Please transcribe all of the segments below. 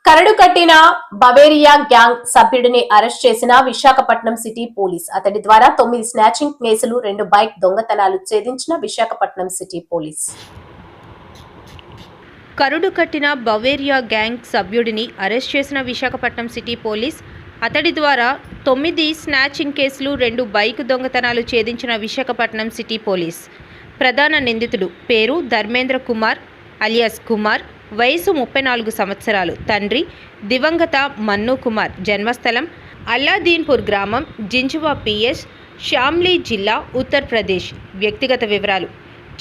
కరడు కట్టిన Beauveria gang సభ్యుడిని arrest చేసిన Visakhapatnam city police. అతడి ద్వారా 9 స్నాచింగ్ కేసులు, 2 బైక్ దొంగతనాలు ఛేదించిన విశాఖపట్నం సిటీ పోలీస్. కరుడు కట్టిన బవేరియా గ్యాంగ్ సభ్యుడిని అరెస్ట్ చేసిన విశాఖపట్నం సిటీ పోలీస్. అతడి ద్వారా 9 స్నాచింగ్ కేసులు, 2 బైక్ దొంగతనాలు ఛేదించిన విశాఖపట్నం సిటీ పోలీస్. ప్రధాన నిందితుడు పేరు ధర్మేంద్ర కుమార్ అలియాస్ కుమార్, వయసు 34 సంవత్సరాలు, తండ్రి దివంగత మన్ను కుమార్, జన్మస్థలం అల్లాదీన్పూర్ గ్రామం, జింజువా పిఎస్, షామ్లీ జిల్లా, ఉత్తరప్రదేశ్. వ్యక్తిగత వివరాలు: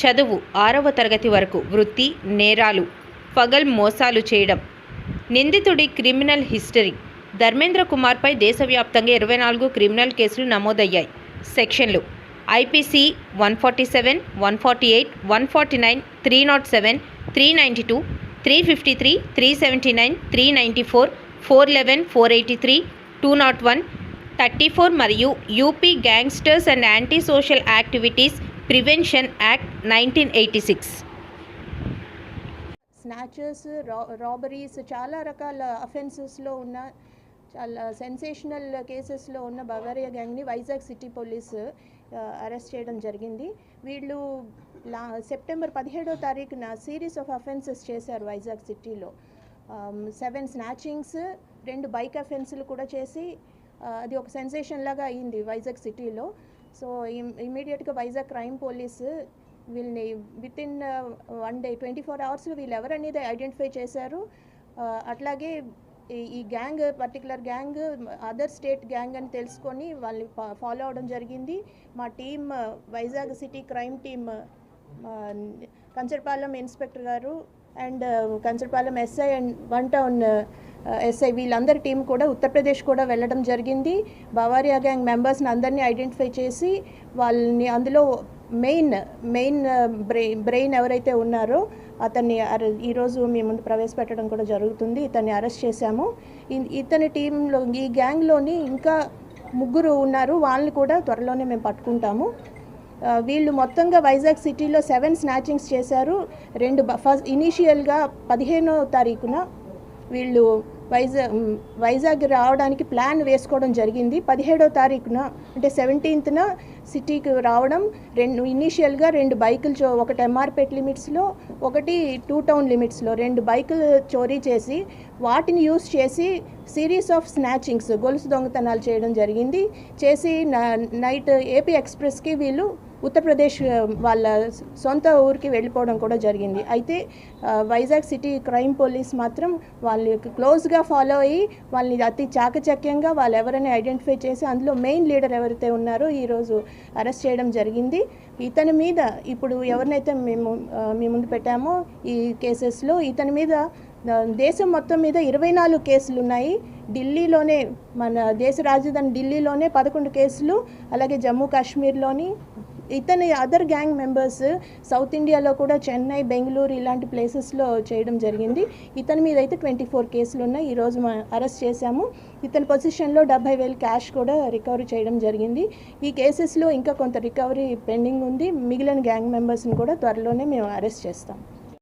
చదువు 6వ తరగతి వరకు, వృత్తి నేరాలు, పగల్ మోసాలు చేయడం. నిందితుడి క్రిమినల్ హిస్టరీ: ధర్మేంద్ర కుమార్పై దేశవ్యాప్తంగా 24 క్రిమినల్ కేసులు నమోదయ్యాయి. సెక్షన్లు: ఐపీసీ 147, 148, 149, 307, 392, 353, 379, 394, 411, 483, 201, 34 మరియు UP gangsters and anti social activities prevention act 1986. Snatchers, robberies, చాలా రకాల అఫెన్సెస్లో ఉన్న, చాలా సెన్సేషనల్ కేసెస్లో ఉన్న బవేరియా గ్యాంగ్ని వైజాగ్ సిటీ పోలీసు అరెస్ట్ చేయడం జరిగింది. వీళ్ళు సెప్టెంబర్ 17వ తారీఖున సిరీస్ ఆఫ్ అఫెన్సెస్ చేశారు వైజాగ్ సిటీలో. 7 స్నాచింగ్స్, 2 బైక్ అఫెన్సులు కూడా చేసి అది ఒక సెన్సేషన్ లాగా అయింది వైజాగ్ సిటీలో. సో ఇమీడియట్గా వైజాగ్ క్రైమ్ పోలీసు వీళ్ళని విత్ ఇన్ 1 డే 24 అవర్స్లో వీళ్ళు ఎవరనేది ఐడెంటిఫై చేశారు. అట్లాగే ఈ gang, particular gang other state gang అని తెలుసుకొని వాళ్ళని ఫాలో అవడం జరిగింది. మా team, Vizag city crime team, Kancharapalem inspector గారు and Kancharapalem SI and 1 town SI, వీళ్ళందరి టీం కూడా ఉత్తరప్రదేశ్ కూడా వెళ్ళడం జరిగింది. బవేరియా గ్యాంగ్ మెంబర్స్ని అందరినీ ఐడెంటిఫై చేసి వాళ్ళని, అందులో మెయిన్ బ్రెయిన్ ఎవరైతే ఉన్నారో అతన్ని ఈరోజు మీ ముందు ప్రవేశపెట్టడం కూడా జరుగుతుంది. ఇతన్ని అరెస్ట్ చేశాము. ఇతని టీంలో, ఈ గ్యాంగ్లోని ఇంకా 3 ఉన్నారు. వాళ్ళని కూడా త్వరలోనే మేము పట్టుకుంటాము. వీళ్ళు మొత్తంగా వైజాగ్ సిటీలో 7 స్నాచింగ్స్ చేశారు. 2 ఇనీషియల్గా 15వ తారీఖున వీళ్ళు వైజాగ్ రావడానికి ప్లాన్ వేసుకోవడం జరిగింది. 17వ తారీఖున అంటే 17th సిటీకి రావడం, ఇనీషియల్గా 2 బైకులు, ఒకటి ఎంఆర్పేట్ లిమిట్స్లో, ఒకటి 2 టౌన్ లిమిట్స్లో 2 బైకులు చోరీ చేసి వాటిని యూజ్ చేసి సిరీస్ ఆఫ్ స్నాచింగ్స్, గొలుసు దొంగతనాలు చేయడం జరిగింది. చేసి నైట్ ఏపీ ఎక్స్ప్రెస్కి వీళ్ళు ఉత్తరప్రదేశ్ వాళ్ళ సొంత ఊరికి వెళ్ళిపోవడం కూడా జరిగింది. అయితే వైజాగ్ సిటీ క్రైమ్ పోలీస్ మాత్రం వాళ్ళకి క్లోజ్గా ఫాలో అయ్యి వాళ్ళని అతి చాకచక్యంగా వాళ్ళు ఎవరైనా ఐడెంటిఫై చేసి అందులో మెయిన్ లీడర్ ఎవరైతే ఉన్నారో ఈరోజు అరెస్ట్ చేయడం జరిగింది. ఇతని మీద ఇప్పుడు ఎవరినైతే మేము మీ ముందు పెట్టామో ఈ కేసెస్లో ఇతని మీద దేశం మొత్తం మీద 24 కేసులు ఉన్నాయి. ఢిల్లీలోనే, మన దేశ రాజధాని ఢిల్లీలోనే 11 కేసులు, అలాగే జమ్మూ కాశ్మీర్లోని ఇతని అదర్ గ్యాంగ్ మెంబర్స్ సౌత్ ఇండియాలో కూడా చెన్నై, బెంగళూరు ఇలాంటి ప్లేసెస్లో చేయడం జరిగింది. ఇతని మీద అయితే 24 కేసులు ఉన్నాయి. ఈరోజు అరెస్ట్ చేశాము. ఇతని పొజిషన్లో 70,000 క్యాష్ కూడా రికవరీ చేయడం జరిగింది. ఈ కేసెస్లో ఇంకా కొంత రికవరీ పెండింగ్ ఉంది. మిగిలిన గ్యాంగ్ మెంబర్స్ని కూడా త్వరలోనే మేము అరెస్ట్ చేస్తాం.